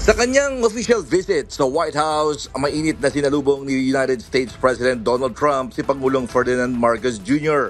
Sa kanyang official visit sa White House, mainit na sinalubong ni United States President Donald Trump si Pangulong Ferdinand Marcos Jr.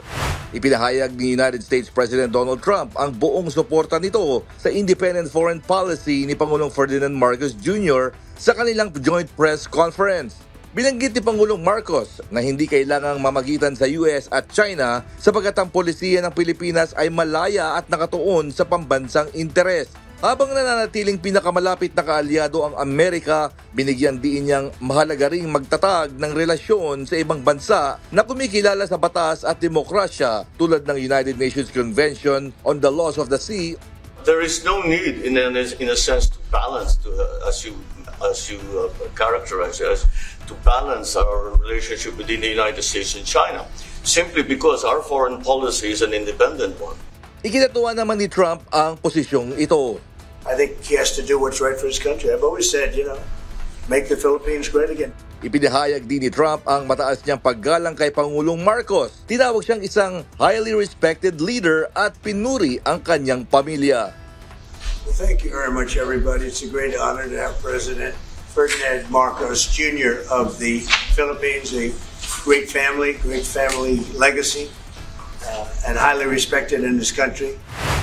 Ipinahayag ni United States President Donald Trump ang buong suporta nito sa independent foreign policy ni Pangulong Ferdinand Marcos Jr. sa kanilang joint press conference. Binanggit ni Pangulong Marcos na hindi kailangang mamagitan sa US at China sapagkat ang polisiya ng Pilipinas ay malaya at nakatuon sa pambansang interes. Habang nananatiling pinakamalapit na kaalyado ang Amerika, binigyan din niyang mahalaga ring magtatag ng relasyon sa ibang bansa na kumikilala sa batas at demokrasya tulad ng United Nations Convention on the Laws of the Sea. There is no need, in a sense, to balance, as you characterize it, to balance our relationship within the United States and China, simply because our foreign policy is an independent one. Ikinatuwa naman ni Trump ang posisyong ito. I think he has to do what's right for his country. I've always said, make the Philippines great again. Ipinahayag din ni Trump ang mataas niyang paggalang kay Pangulong Marcos. Tinawag siyang isang highly respected leader at pinuri ang kanyang pamilya. Well, thank you very much, everybody. It's a great honor to have President Ferdinand Marcos Jr. of the Philippines, a great family legacy, and highly respected in this country.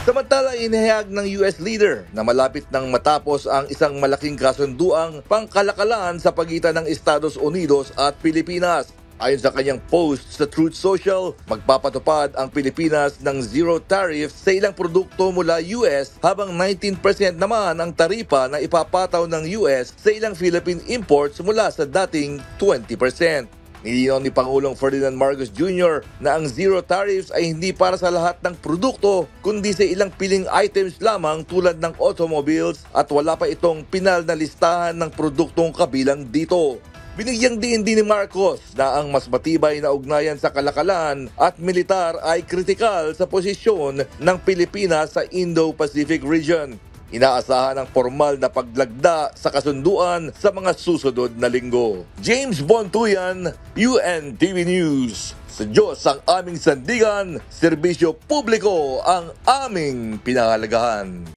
Samantala, inihayag ng US leader na malapit nang matapos ang isang malaking kasunduang pangkalakalan sa pagitan ng Estados Unidos at Pilipinas. Ayon sa kanyang post sa Truth Social, magpapatupad ang Pilipinas ng zero tariff sa ilang produkto mula US habang 19% naman ang taripa na ipapataw ng US sa ilang Philippine imports mula sa dating 20%. Nilinaw ni Pangulong Ferdinand Marcos Jr. na ang zero tariffs ay hindi para sa lahat ng produkto kundi sa ilang piling items lamang tulad ng automobiles at wala pa itong pinal na listahan ng produktong kabilang dito. Binigyang din ni Marcos na ang mas matibay na ugnayan sa kalakalan at militar ay kritikal sa posisyon ng Pilipinas sa Indo-Pacific region. Inaasahan ang formal na paglagda sa kasunduan sa mga susunod na linggo. James Bontuyan, UNTV News. Sa Diyos ang aming sandigan, serbisyo publiko ang aming pinahalagahan.